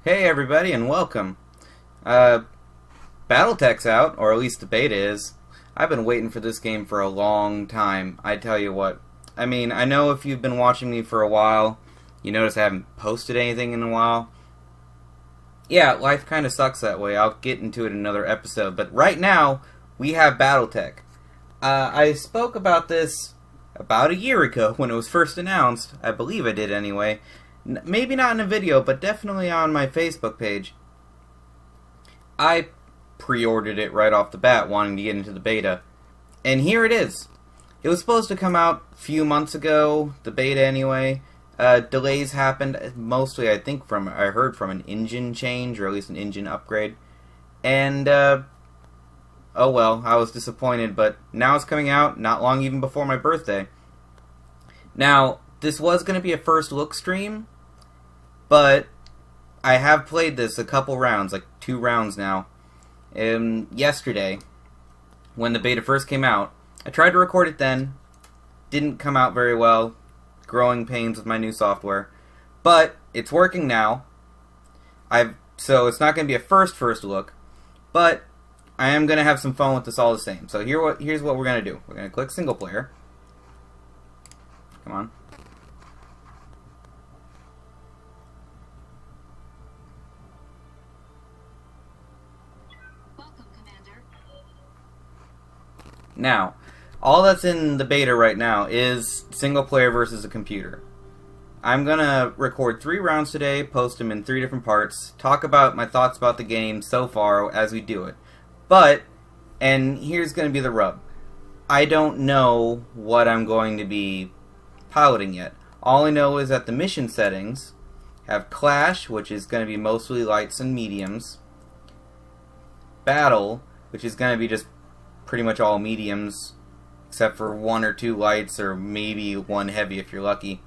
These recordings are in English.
Hey everybody and welcome. BattleTech's out, or at least the beta is. I've been waiting for this game for a long time, I tell you what. I mean, I know if you've been watching me for a while, you notice I haven't posted anything in a while. Yeah, life kind of sucks that way. I'll get into it in another episode. But right now, we have BattleTech. I spoke about this about a year ago when it was first announced. I believe I did anyway. Maybe not in a video, but definitely on my Facebook page. I pre-ordered it right off the bat, wanting to get into the beta. And here it is. It was supposed to come out a few months ago, the beta anyway. Delays happened, mostly I think I heard from an engine change, or at least an engine upgrade. And, oh well, I was disappointed, but now it's coming out, not long even before my birthday. Now, this was going to be a first look stream, but I have played this a couple rounds, like 2 rounds now. Yesterday, when the beta first came out, I tried to record it then. Didn't come out very well. Growing pains with my new software. But it's working now. So it's not going to be a first look, but I am going to have some fun with this all the same. So here's what we're going to do. We're going to click single player. Come on. Welcome, Commander. Now, all that's in the beta right now is single player versus a computer. I'm going to record 3 rounds today, post them in 3 different parts, talk about my thoughts about the game so far as we do it. But, and here's going to be the rub, I don't know what I'm going to be piloting yet. All I know is that the mission settings have Clash, which is going to be mostly lights and mediums, Battle, which is going to be just pretty much all mediums, except for 1 or 2 lights, or maybe 1 heavy if you're lucky.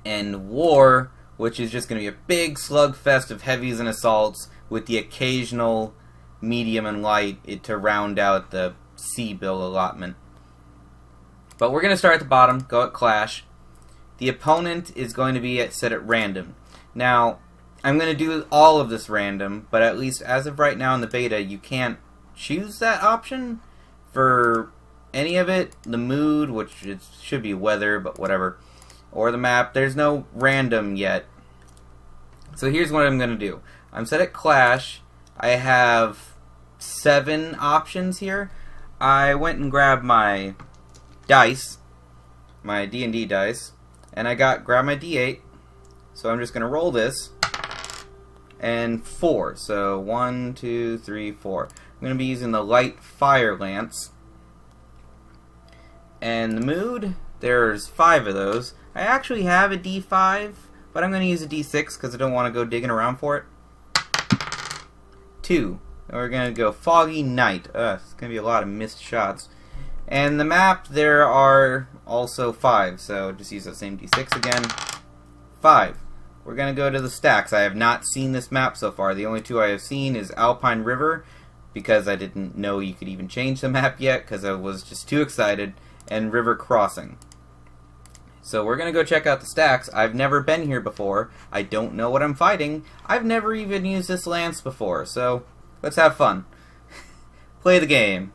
And War, which is just going to be a big slugfest of heavies and assaults, with the occasional medium and light to round out the C bill allotment. But we're going to start at the bottom, go at Clash. The opponent is going to be set at random. Now, I'm going to do all of this random, but at least as of right now in the beta, you can't choose that option for any of it. The mood, which it should be weather, but whatever, or the map. There's no random yet. So here's what I'm going to do. I'm set at Clash. I have 7 options here. I went and grabbed my dice, my D&D dice, and I grabbed my D8. So I'm just going to roll this, and 4. So 1, 2, 3, 4. I'm going to be using the light fire lance. And the mood, there's 5 of those. I actually have a D5, but I'm going to use a D6 because I don't want to go digging around for it. 2. And we're going to go Foggy Night. It's going to be a lot of missed shots. And the map, there are also 5, so just use that same D6 again. 5. We're going to go to the stacks. I have not seen this map so far. The only 2 I have seen is Alpine River, because I didn't know you could even change the map yet, because I was just too excited, and River Crossing. So we're going to go check out the stacks. I've never been here before. I don't know what I'm fighting. I've never even used this lance before, so let's have fun. Play the game.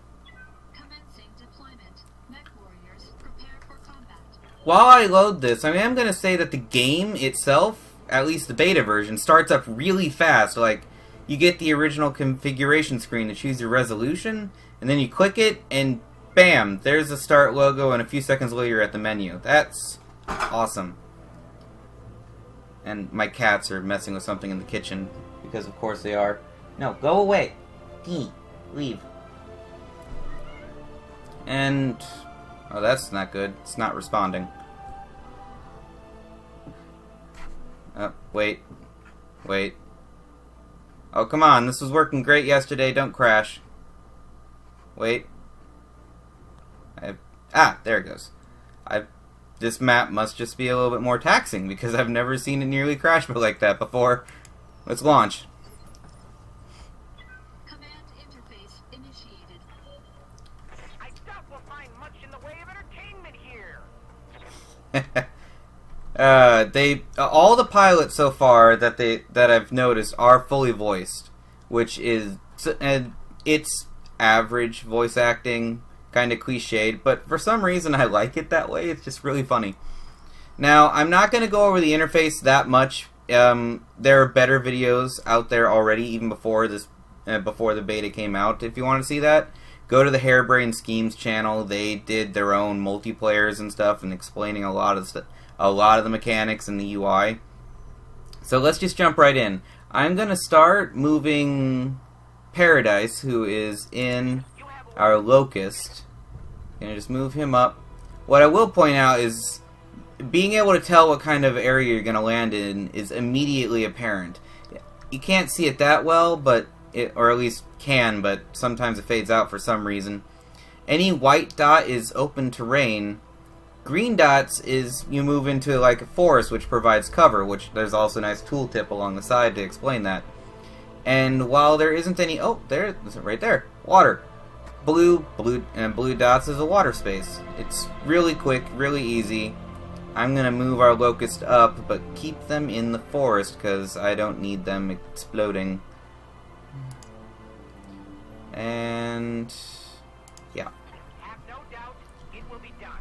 Commencing deployment. Mech warriors, prepare for combat. While I load this, I am going to say that the game itself, at least the beta version, starts up really fast. Like, you get the original configuration screen to choose your resolution, and then you click it, and bam, there's the start logo, and a few seconds later you're at the menu. That's awesome. And my cats are messing with something in the kitchen, because of course they are. No, go away. Leave. And oh, that's not good. It's not responding. Wait. Oh, come on. This was working great yesterday. Don't crash. Wait. There it goes. This map must just be a little bit more taxing, because I've never seen it nearly crash like that before. Let's launch. Command interface initiated. I doubt we'll find much in the way of entertainment here. They all the pilots so far that I've noticed are fully voiced, which is it's average voice acting, kind of cliched, but for some reason I like it that way. It's just really funny. Now, I'm not going to go over the interface that much. There are better videos out there already, even before this, before the beta came out. If you want to see that, go to the HairbrainedSchemes channel. They did their own multiplayers and stuff, and explaining a lot of the mechanics and the UI. So let's just jump right in. I'm going to start moving Paradise, who is in our locust. Gonna just move him up. What I will point out is being able to tell what kind of area you're going to land in is immediately apparent. You can't see it that well, but or at least can, but sometimes it fades out for some reason. Any white dot is open terrain. Green dots is you move into like a forest, which provides cover, which there's also a nice tooltip along the side to explain that. And while there isn't any, oh, there, right there, water. Blue dots is a water space. It's really quick, really easy. I'm gonna move our locust up, but keep them in the forest because I don't need them exploding. And yeah, Have no doubt it will be done.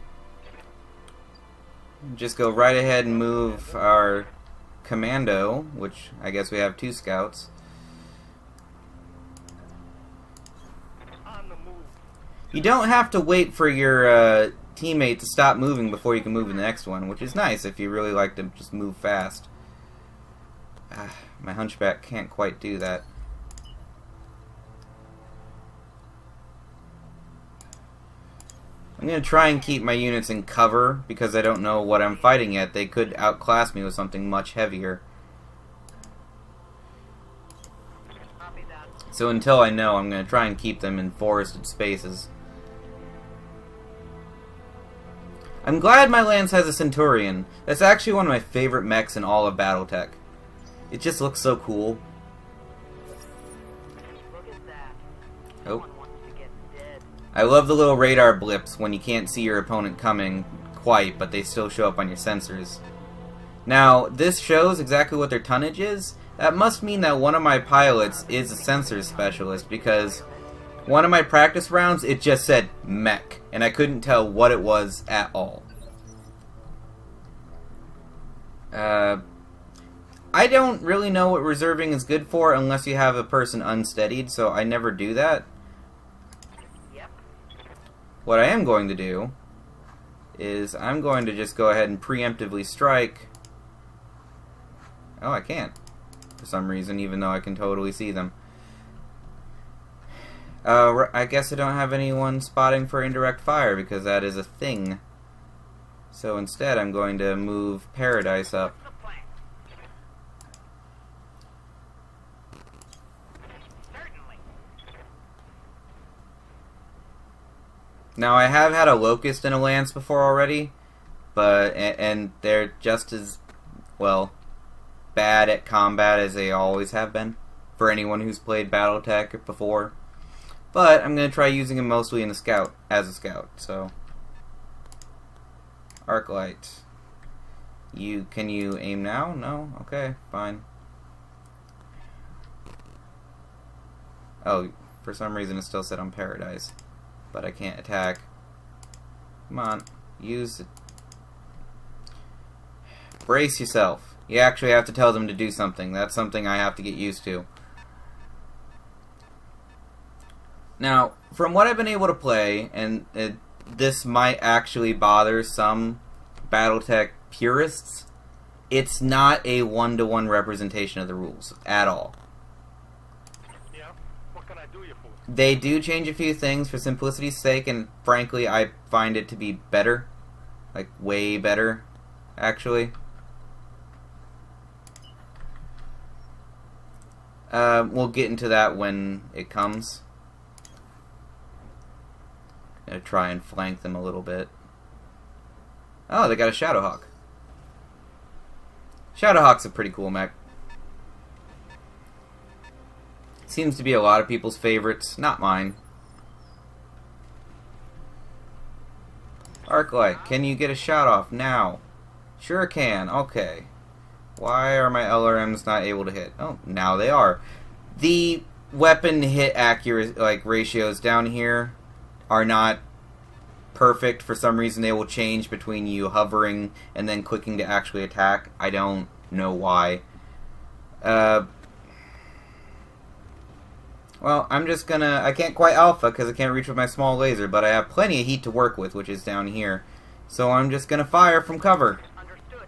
just go right ahead and move our commando, which I guess we have 2 scouts. On the move. You don't have to wait for your teammate to stop moving before you can move in the next one, which is nice if you really like to just move fast. My hunchback can't quite do that. I'm going to try and keep my units in cover because I don't know what I'm fighting yet. They could outclass me with something much heavier. Copy that. So until I know, I'm going to try and keep them in forested spaces. I'm glad my lance has a Centurion. That's actually one of my favorite mechs in all of BattleTech. It just looks so cool. Look at that. Oh. Someone wants to get dead. I love the little radar blips when you can't see your opponent coming quite, but they still show up on your sensors. Now, this shows exactly what their tonnage is. That must mean that one of my pilots is a sensors specialist, because one of my practice rounds, it just said mech, and I couldn't tell what it was at all. I don't really know what reserving is good for unless you have a person unsteadied, so I never do that. Yep. What I am going to do is I'm going to just go ahead and preemptively strike. Oh, I can't for some reason, even though I can totally see them. I guess I don't have anyone spotting for indirect fire because that is a thing. So instead I'm going to move Paradise up. What's the plan? Certainly. Now I have had a Locust and a Lance before already, but and they're just as, well, bad at combat as they always have been for anyone who's played BattleTech before. But I'm going to try using him mostly in a scout, as a scout, so. Arclight. Can you aim now? No? Okay, fine. Oh, for some reason it's still set on Paradise. But I can't attack. Come on, use it. Brace yourself. You actually have to tell them to do something. That's something I have to get used to. Now, from what I've been able to play, and this might actually bother some BattleTech purists, it's not a one-to-one representation of the rules at all. Yeah. What can I do you for? They do change a few things for simplicity's sake, and frankly, I find it to be better. Like, way better, actually. We'll get into that when it comes. Gonna try and flank them a little bit. Oh, they got a Shadowhawk. Shadowhawk's a pretty cool mech. Seems to be a lot of people's favorites, not mine. Arclight, can you get a shot off now? Sure can. Okay. Why are my LRMs not able to hit? Oh, now they are. The weapon hit accuracy, like, ratios down here are not perfect. For some reason they will change between you hovering and then clicking to actually attack. I don't know why. Well, I'm just gonna... I can't quite alpha because I can't reach with my small laser, but I have plenty of heat to work with, which is down here. So I'm just gonna fire from cover. Understood.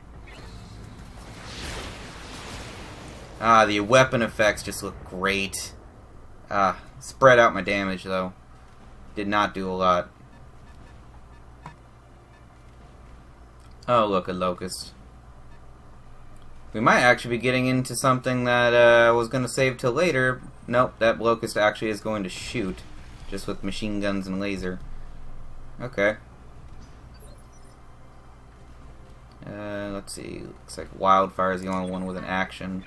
Ah, the weapon effects just look great. Spread out my damage, though. Did not do a lot. Oh, look, a locust. We might actually be getting into something that I was going to save till later. Nope, that locust actually is going to shoot. Just with machine guns and laser. Okay. Let's see. Looks like Wildfire is the only one with an action.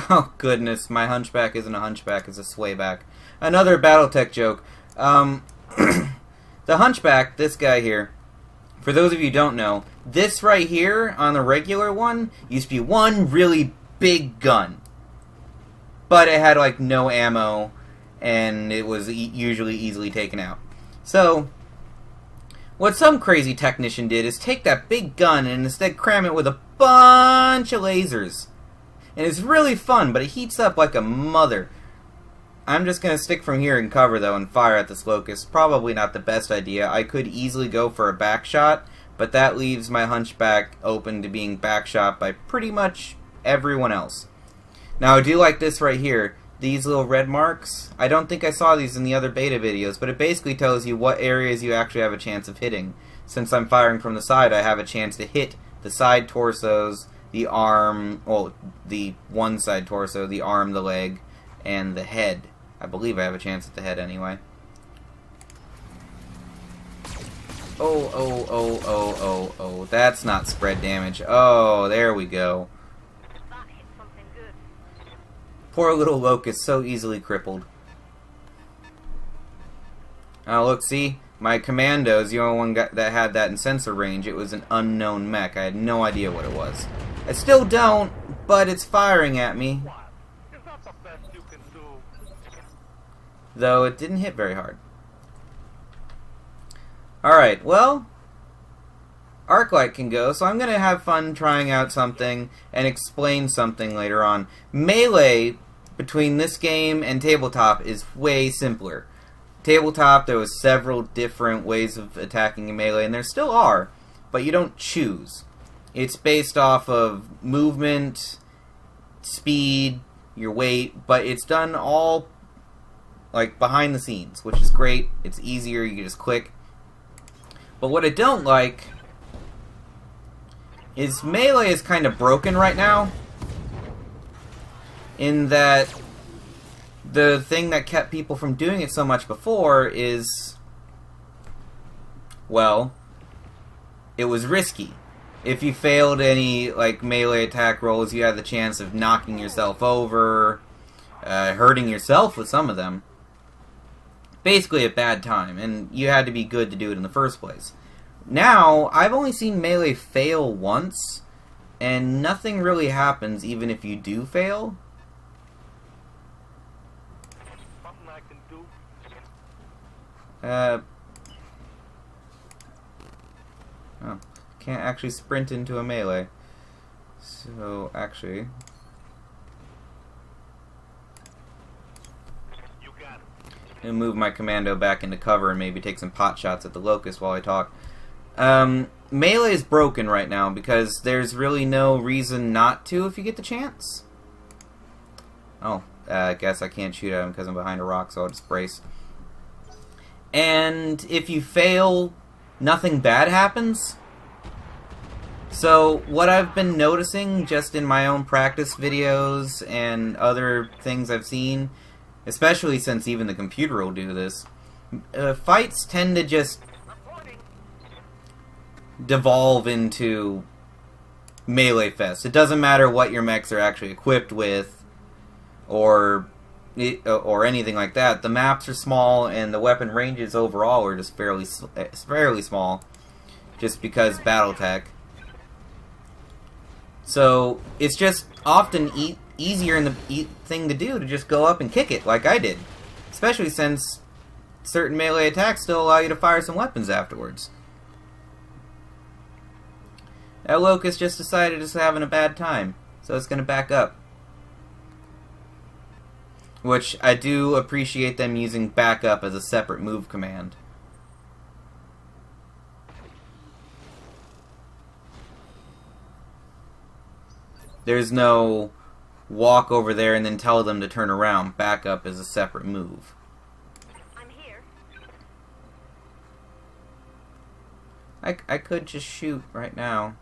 Oh, goodness. My hunchback isn't a hunchback, it's a swayback. Another BattleTech joke. The hunchback, this guy here, for those of you who don't know, this right here on the regular one used to be one really big gun. But it had, like, no ammo, and it was usually easily taken out. So, what some crazy technician did is take that big gun and instead cram it with a bunch of lasers. And it's really fun, but it heats up like a mother. I'm just going to stick from here and cover, though, and fire at this locust. Probably not the best idea. I could easily go for a back shot, but that leaves my hunchback open to being back shot by pretty much everyone else. Now, I do like this right here. These little red marks, I don't think I saw these in the other beta videos, but it basically tells you what areas you actually have a chance of hitting. Since I'm firing from the side, I have a chance to hit the side torsos, the arm, well, the one side torso, the arm, the leg, and the head. I believe I have a chance at the head anyway. Oh, that's not spread damage. Oh, there we go. That hit something good. Poor little locust, so easily crippled. Oh, look, see? My commando's the only one that had that in sensor range. It was an unknown mech. I had no idea what it was. I still don't, but it's firing at me. What? Is that the best you can do? Though it didn't hit very hard. Alright, well, Arclight can go, so I'm going to have fun trying out something and explain something later on. Melee between this game and Tabletop is way simpler. Tabletop, there was several different ways of attacking in Melee, and there still are, but you don't choose. It's based off of movement, speed, your weight, but it's done all like behind the scenes, which is great. It's easier, you can just click. But what I don't like is Melee is kind of broken right now, in that the thing that kept people from doing it so much before is, well, it was risky. If you failed any like melee attack rolls, you had the chance of knocking yourself over, hurting yourself with some of them. Basically a bad time, and you had to be good to do it in the first place. Now, I've only seen Melee fail once, and nothing really happens even if you do fail. Something I can do? Oh, can't actually sprint into a melee. So, actually, You got it. I'm gonna move my commando back into cover and maybe take some pot shots at the locust while I talk. Melee is broken right now because there's really no reason not to if you get the chance. Oh, I guess I can't shoot at him because I'm behind a rock, so I'll just brace. And if you fail, nothing bad happens. So what I've been noticing just in my own practice videos and other things I've seen, especially since even the computer will do this, fights tend to just Reporting. devolve into melee fest. It doesn't matter what your mechs are actually equipped with, or anything like that. The maps are small, and the weapon ranges overall are just fairly small. just because BattleTech. So it's just often easier and the thing to do to just go up and kick it like I did. Especially since certain melee attacks still allow you to fire some weapons afterwards. That Locust just decided it's having a bad time, so it's going to back up. Which I do appreciate them using backup as a separate move command. There's no walk over there and then tell them to turn around. Backup is a separate move. I'm here. I could just shoot right now.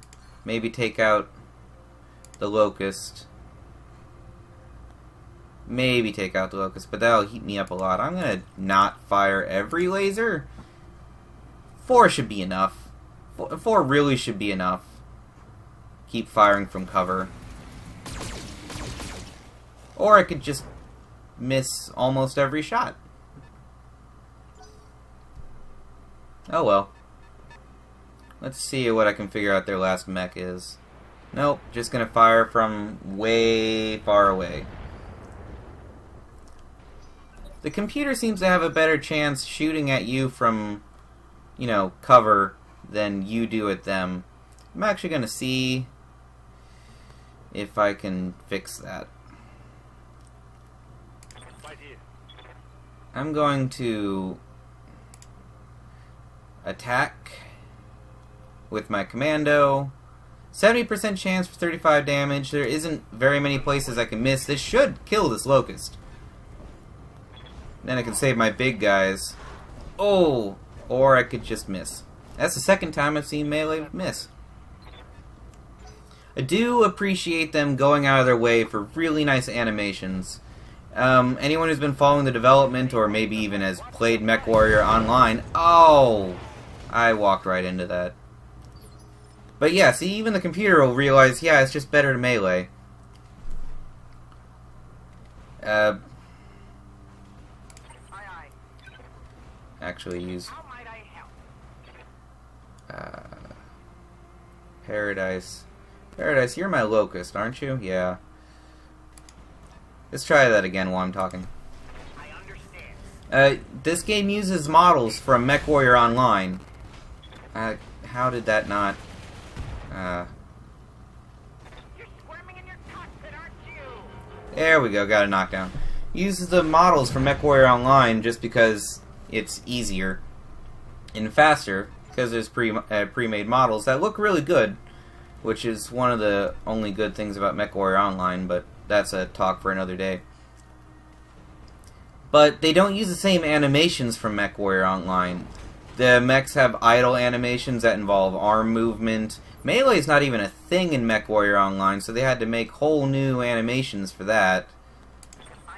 Maybe take out the Locust. Maybe take out the Locust, but that'll heat me up a lot. I'm gonna not fire every laser. 4 should be enough. 4 really should be enough. Keep firing from cover. Or I could just miss almost every shot. Oh well. Let's see what I can figure out their last mech is. Nope, just gonna fire from way far away. The computer seems to have a better chance shooting at you from, you know, cover than you do at them. I'm actually gonna see if I can fix that. Right here. I'm going to attack with my commando. 70% chance for 35 damage. There isn't very many places I can miss. This should kill this Locust. Then I can save my big guys. Oh! Or I could just miss. That's the second time I've seen melee miss. I do appreciate them going out of their way for really nice animations. Anyone who's been following the development or maybe even has played MechWarrior Online... Oh! I walked right into that. But yeah, see, even the computer will realize, yeah, it's just better to melee. Actually use... How might I help? Paradise. Paradise, you're my Locust, aren't you? Yeah. Let's try that again while I'm talking. I understand. This game uses models from MechWarrior Online. How did that not... You're squirming in your cockpit, aren't you? There we go, got a knockdown. Uses the models from MechWarrior Online just because it's easier and faster, because there's pre-made models that look really good, which is one of the only good things about MechWarrior Online, but that's a talk for another day. But they don't use the same animations from MechWarrior Online. The mechs have idle animations that involve arm movement. Melee is not even a thing in MechWarrior Online, so they had to make whole new animations for that.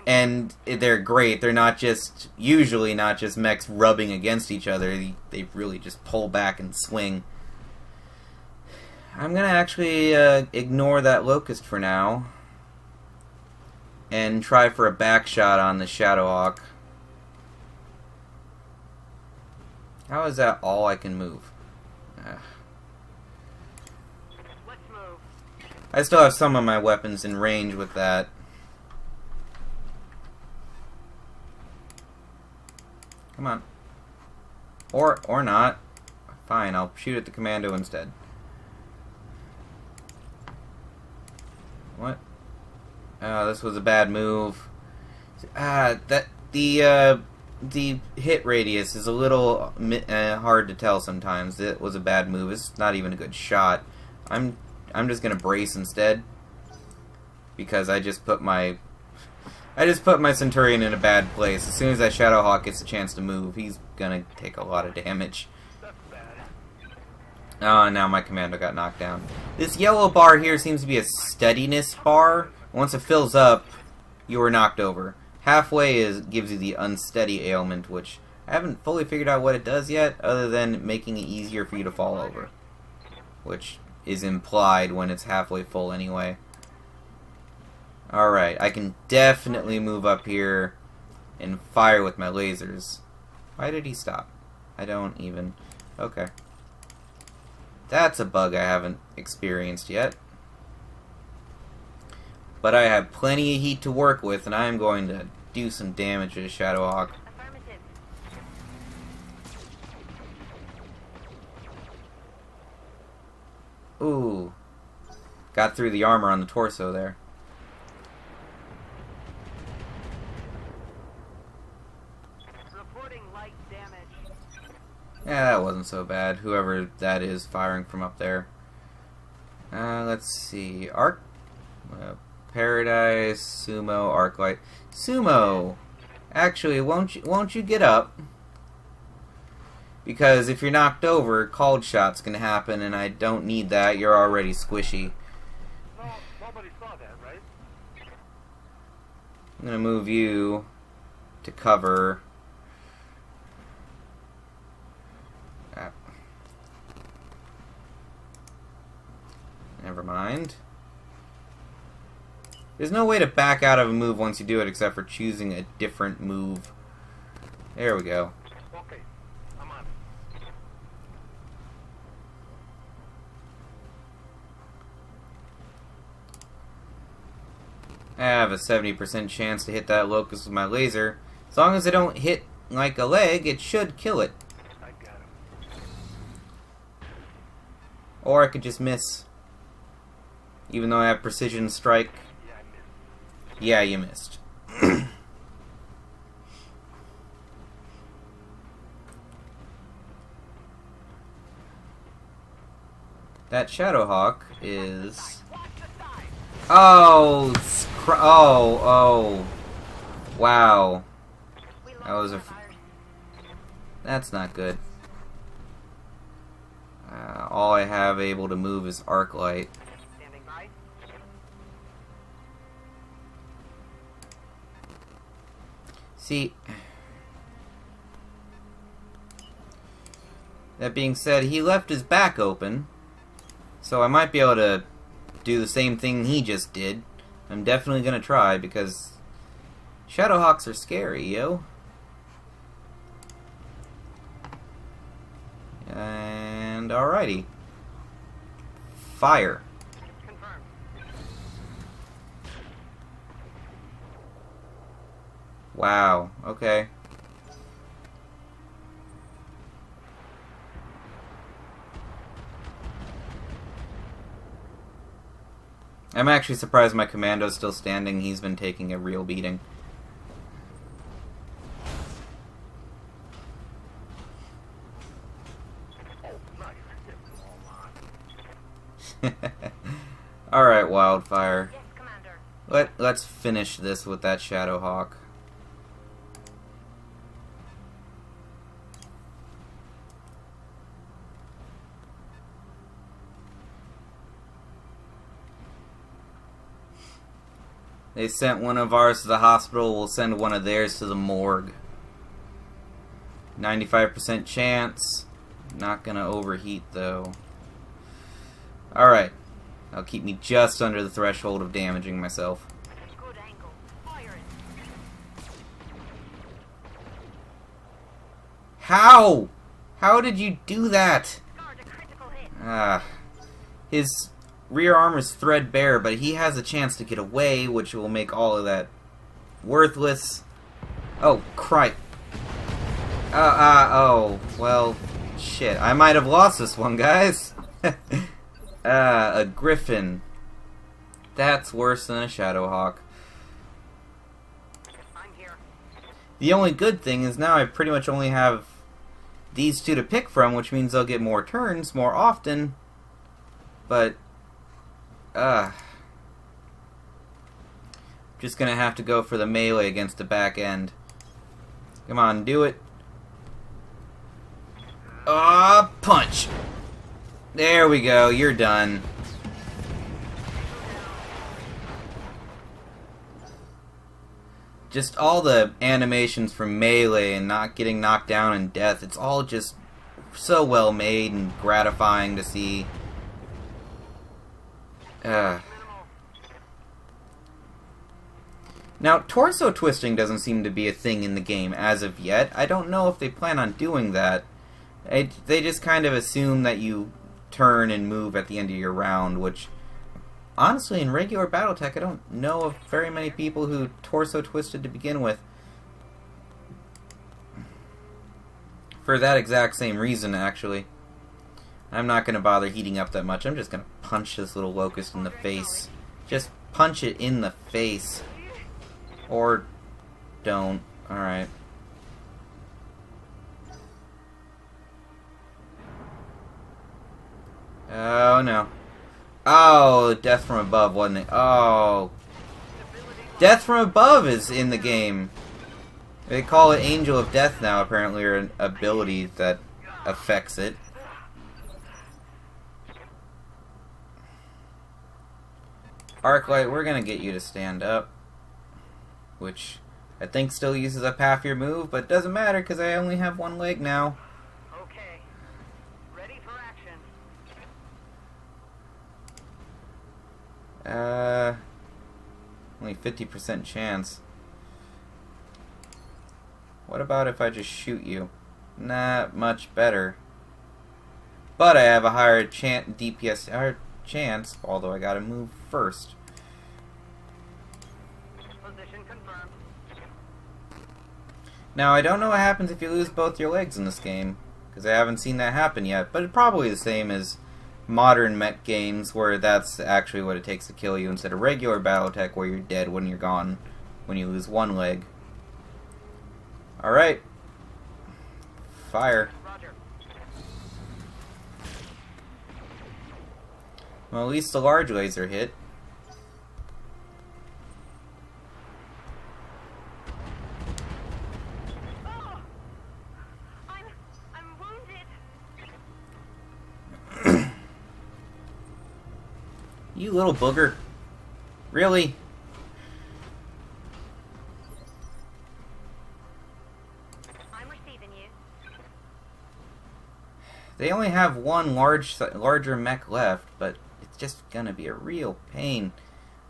And they're great. They're not just, usually not just mechs rubbing against each other. They really just pull back and swing. I'm going to actually ignore that Locust for now. And try for a back shot on the Shadowhawk. How is that all I can move? Let's move. I still have some of my weapons in range with that. Come on. Or not. Fine, I'll shoot at the commando instead. What? This was a bad move. The hit radius is a little hard to tell sometimes. It was a bad move. It's not even a good shot. I'm just gonna brace instead, because I just put my Centurion in a bad place. As soon as that Shadowhawk gets a chance to move, he's gonna take a lot of damage. That's bad. Oh, now my commando got knocked down. This yellow bar here seems to be a steadiness bar. Once it fills up, you are knocked over. Halfway gives you the unsteady ailment, which I haven't fully figured out what it does yet, other than making it easier for you to fall over. Which is implied when it's halfway full anyway. Alright, I can definitely move up here and fire with my lasers. Why did he stop? I don't even... Okay. That's a bug I haven't experienced yet. But I have plenty of heat to work with, and I am going to do some damage to the Shadowhawk. Affirmative. Ooh. Got through the armor on the torso there. Reporting light damage. Yeah, that wasn't so bad. Whoever that is firing from up there. Let's see. Paradise, Sumo, Arclight. Sumo! Actually, won't you get up? Because if you're knocked over, cold shot's gonna happen, and I don't need that. You're already squishy. No, nobody saw that, right? I'm gonna move you to cover. Never mind. There's no way to back out of a move once you do it except for choosing a different move. There we go. Okay, I'm on. I have a 70% chance to hit that locust with my laser. As long as I don't hit like a leg, it should kill it. I got him. Or I could just miss. Even though I have precision strike. Yeah, I missed. Yeah, you missed. That Shadowhawk is... Watch the side. Oh! Oh! Wow. We That was a... lost our virus. That's not good. All I have able to move is Arclight. Standing by. See... That being said, he left his back open. So I might be able to do the same thing he just did. I'm definitely gonna try because Shadowhawks are scary, yo. And alrighty. Fire. Confirmed. Wow, okay. I'm actually surprised my commando's still standing. He's been taking a real beating. Oh, nice. Get them all on. Alright, Wildfire. Yes, Commander. Let's finish this with that Shadowhawk. They sent one of ours to the hospital, we'll send one of theirs to the morgue. 95% chance. Not gonna overheat though. Alright. That'll keep me just under the threshold of damaging myself. Good angle. Fire it. How? How did you do that? Scarred a critical hit. His rear armor's threadbare, but he has a chance to get away, which will make all of that worthless. Oh, cripe. Oh, well, shit. I might have lost this one, guys. A griffin. That's worse than a Shadowhawk. I'm here. The only good thing is now I pretty much only have these two to pick from, which means they'll get more turns more often. But just gonna have to go for the melee against the back end. Come on, do it. Punch! There we go, you're done. Just all the animations from melee and not getting knocked down and death, it's all just so well made and gratifying to see. Now, torso twisting doesn't seem to be a thing in the game as of yet. I don't know if they plan on doing that. They just kind of assume that you turn and move at the end of your round, which, honestly, in regular BattleTech, I don't know of very many people who torso twisted to begin with. For that exact same reason, actually. I'm not going to bother heating up that much. I'm just going to punch this little locust in the face. Just punch it in the face. Or don't. Alright. Oh no. Oh, death from above, wasn't it? Oh. Death from above is in the game. They call it Angel of Death now, apparently, or an ability that affects it. Arclight, we're gonna get you to stand up. Which I think still uses up half your move, but doesn't matter because I only have one leg now. Okay. Ready for action. Only 50% chance. What about if I just shoot you? Not much better. But I have a higher DPS chance, although I gotta move first. Position confirmed. Now, I don't know what happens if you lose both your legs in this game, because I haven't seen that happen yet, but it's probably the same as modern mech games, where that's actually what it takes to kill you, instead of regular BattleTech, where you're dead when you're gone, when you lose one leg. Alright. Fire. Roger. Well, at least the large laser hit. Oh! I'm wounded. You little booger. Really? I'm receiving you. They only have one larger mech left, but it's just gonna be a real pain.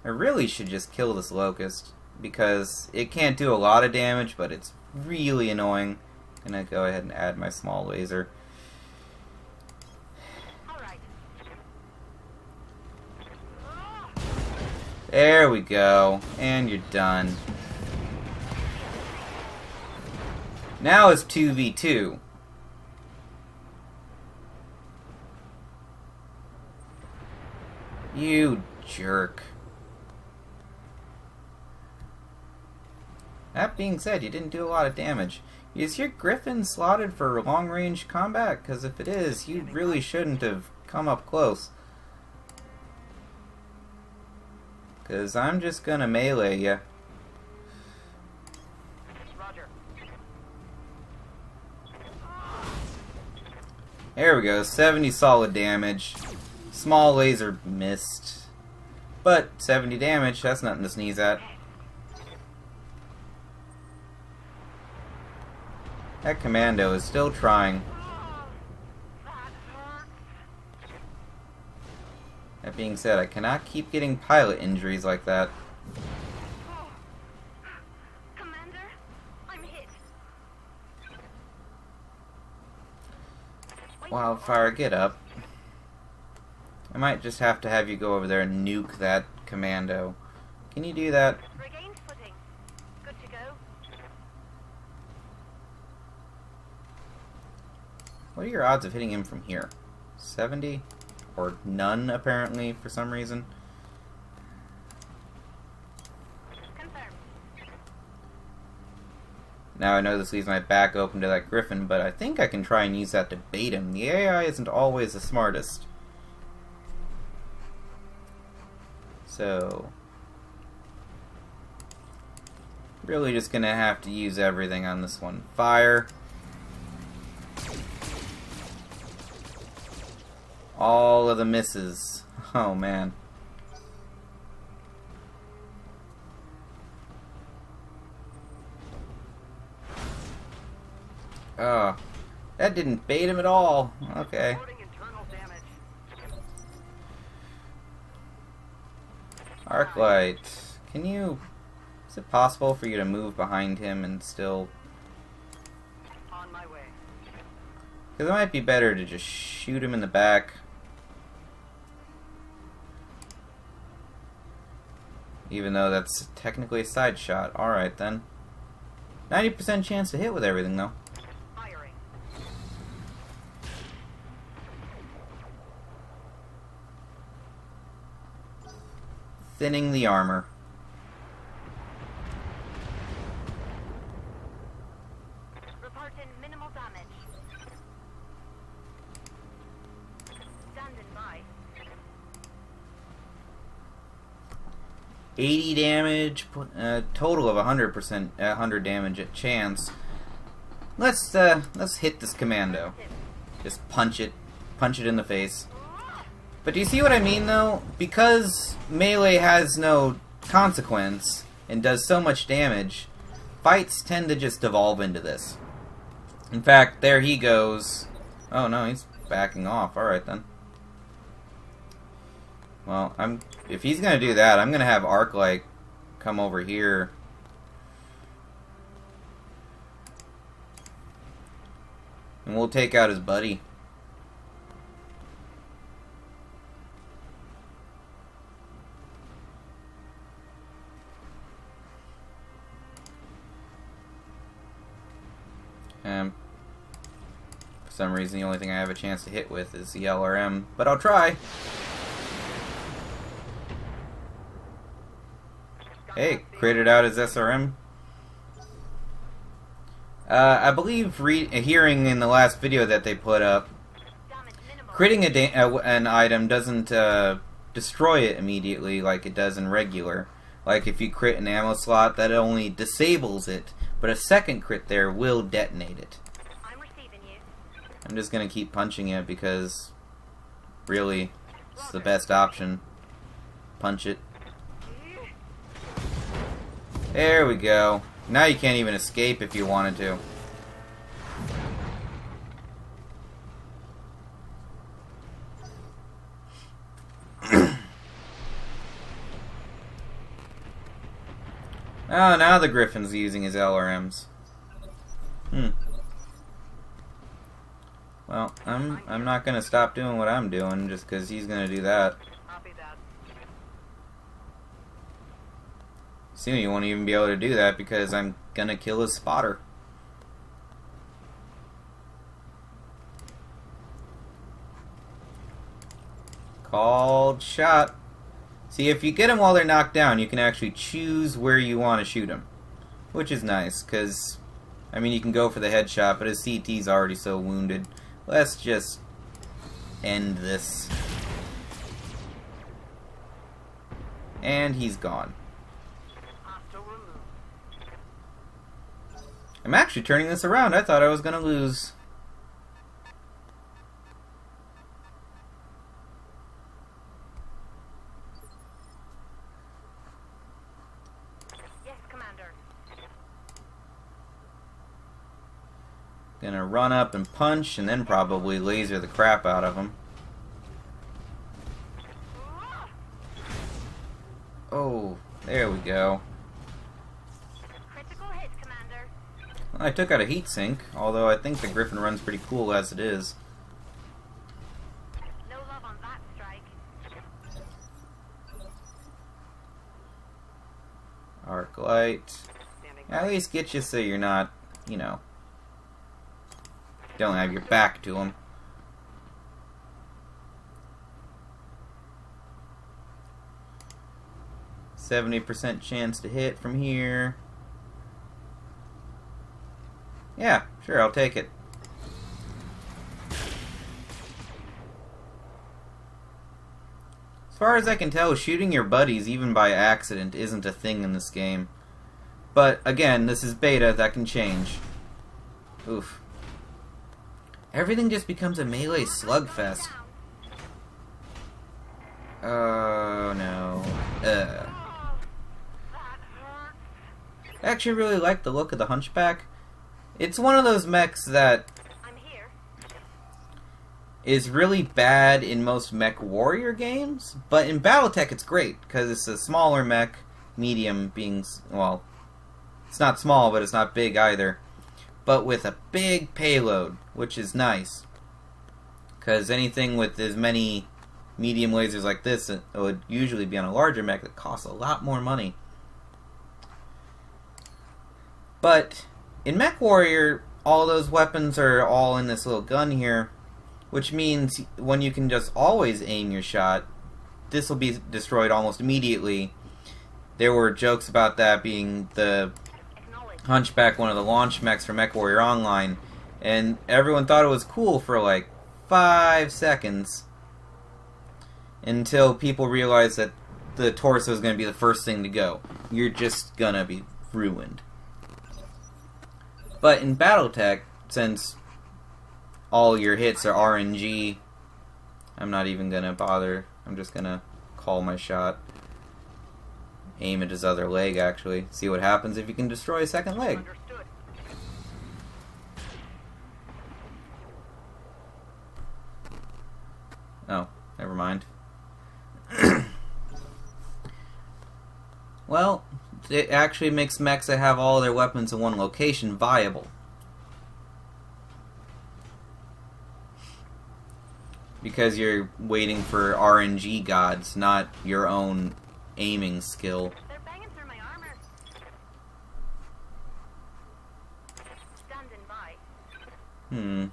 I really should just kill this locust, because it can't do a lot of damage, but it's really annoying. I'm gonna go ahead and add my small laser. Alright. There we go. And you're done. Now it's 2v2. You jerk. That being said, you didn't do a lot of damage. Is your griffin slotted for long-range combat? Because if it is, you really shouldn't have come up close. Because I'm just gonna melee you. Roger. There we go, 70 solid damage. Small laser missed. But 70 damage, that's nothing to sneeze at. That commando is still trying. That hurts. That being said, I cannot keep getting pilot injuries like that. Oh. Commander, I'm hit. Wildfire, get up. I might just have to have you go over there and nuke that commando. Can you do that? Regained footing. Good to go. What are your odds of hitting him from here? 70? Or none, apparently, for some reason. Confirmed. Now I know this leaves my back open to that griffin, but I think I can try and use that to bait him. The AI isn't always the smartest. So, really just gonna have to use everything on this one. Fire. All of the misses. Oh man. Oh, that didn't bait him at all. Okay. Reporting internal damage. Arclight, can you... Is it possible for you to move behind him and still... On my way. Because it might be better to just shoot him in the back. Even though that's technically a side shot. Alright then. 90% chance to hit with everything though. Firing. Thinning the armor. Reporting minimal damage. Standing by. 80 damage, total of 100%, 100 damage at chance. Let's hit this commando. Just punch it in the face. But do you see what I mean though? Because melee has no consequence and does so much damage, fights tend to just devolve into this. In fact, there he goes. Oh no, he's backing off. Alright then. Well, if he's gonna do that, I'm gonna have Arclight come over here. And we'll take out his buddy. For some reason, the only thing I have a chance to hit with is the LRM, but I'll try. Hey, critted out his SRM. I believe hearing in the last video that they put up, critting an item doesn't destroy it immediately like it does in regular. Like if you crit an ammo slot, that only disables it, but a second crit there will detonate it. I'm receiving you. I'm just gonna keep punching it because, really, it's the best option. Punch it. There we go. Now you can't even escape if you wanted to. Oh, now the Griffin's using his LRMs. Well, I'm not gonna stop doing what I'm doing just because he's gonna do that. Copy that. Soon you won't even be able to do that because I'm gonna kill his spotter. Called shot. See, if you get them while they're knocked down, you can actually choose where you want to shoot them. Which is nice, because, I mean, you can go for the headshot, but his CT's already so wounded. Let's just end this. And he's gone. Hostile removed. I'm actually turning this around. I thought I was going to lose. Yes, Commander. Gonna run up and punch, and then probably laser the crap out of him. Oh, there we go. Critical hit, Commander. Well, I took out a heat sink, although I think the Griffin runs pretty cool as it is. No love on that strike. Arc light. Standing At least get you so you're not, you know, don't have your back to him. %70 chance to hit from here. Yeah, sure, I'll take it. As far as I can tell, shooting your buddies, even by accident, isn't a thing in this game. But, again, this is beta, that can change. Oof. Everything just becomes a melee slugfest. Oh, no. Oh, that hurts. I actually really like the look of the Hunchback. It's one of those mechs that I'm here. is really bad in most mech warrior games, but in BattleTech it's great, because it's a smaller mech, medium being, well, it's not small, but it's not big either, but with a big payload, which is nice, because anything with as many medium lasers like this, it would usually be on a larger mech that costs a lot more money. But in Mech Warrior, all those weapons are all in this little gun here, which means when you can just always aim your shot, this will be destroyed almost immediately. There were jokes about that being the Hunchback, one of the launch mechs for Mech Warrior Online, and everyone thought it was cool for like 5 seconds until people realized that the torso is going to be the first thing to go. You're just going to be ruined. But in BattleTech, since all your hits are RNG, I'm not even going to bother. I'm just going to call my shot. Aim at his other leg, actually. See what happens if you can destroy a second leg. Understood. Oh, never mind. Well, it actually makes mechs that have all their weapons in one location viable. Because you're waiting for RNG gods, not your own aiming skill. They're banging through my armor. Standing by.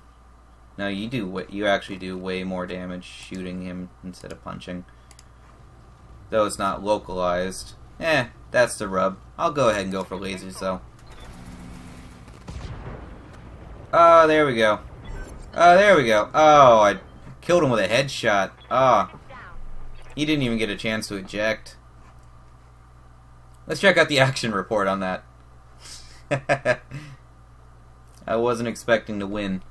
No, you actually do way more damage shooting him instead of punching. Though it's not localized. That's the rub. I'll go ahead and go for lasers, though. Oh, there we go. There we go. Oh, I killed him with a headshot. Oh, he didn't even get a chance to eject. Let's check out the action report on that. I wasn't expecting to win.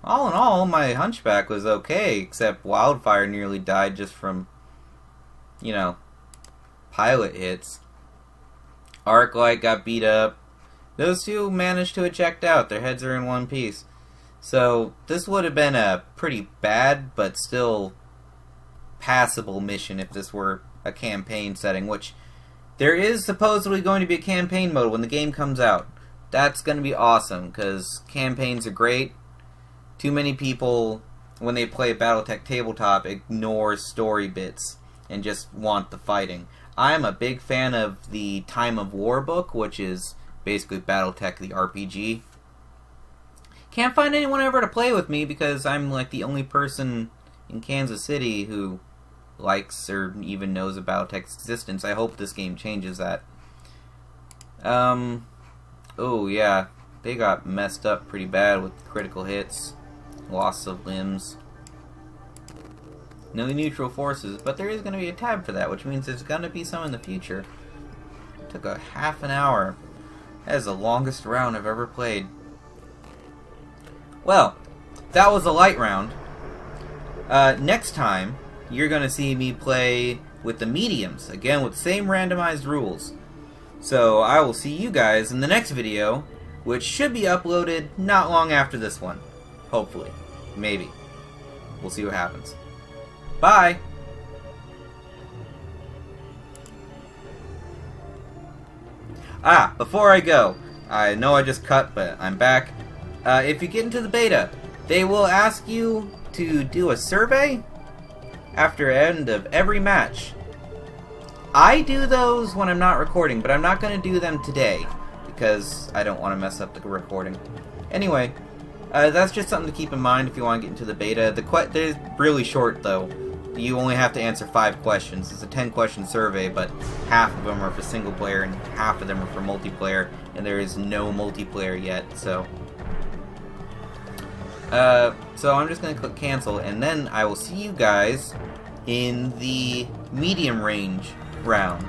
All in all, my Hunchback was okay, except Wildfire nearly died just from, you know, pilot hits. Arclight got beat up. Those two managed to eject out. Their heads are in one piece. So, this would have been a pretty bad, but still passable mission if this were a campaign setting, which there is supposedly going to be a campaign mode when the game comes out. That's going to be awesome, because campaigns are great. Too many people, when they play BattleTech Tabletop, ignore story bits and just want the fighting. I'm a big fan of the Time of War book, which is basically BattleTech the RPG. Can't find anyone ever to play with me because I'm like the only person in Kansas City who likes or even knows about BattleTech's existence. I hope this game changes that. Oh yeah, they got messed up pretty bad with critical hits, loss of limbs. No neutral forces, but there is going to be a tab for that, which means there's going to be some in the future. It took a half an hour. That is the longest round I've ever played. Well, that was a light round. Next time, you're going to see me play with the mediums, again with the same randomized rules. So I will see you guys in the next video, which should be uploaded not long after this one. Hopefully. Maybe. We'll see what happens. Bye! Before I go, I know I just cut, but I'm back. If you get into the beta, they will ask you to do a survey after end of every match. I do those when I'm not recording, but I'm not going to do them today because I don't want to mess up the recording. Anyway, that's just something to keep in mind if you want to get into the beta. They're really short, though. You only have to answer 5 questions. It's a 10-question survey, but half of them are for single player and half of them are for multiplayer, and there is no multiplayer yet, so... So I'm just going to click cancel, and then I will see you guys in the medium range round.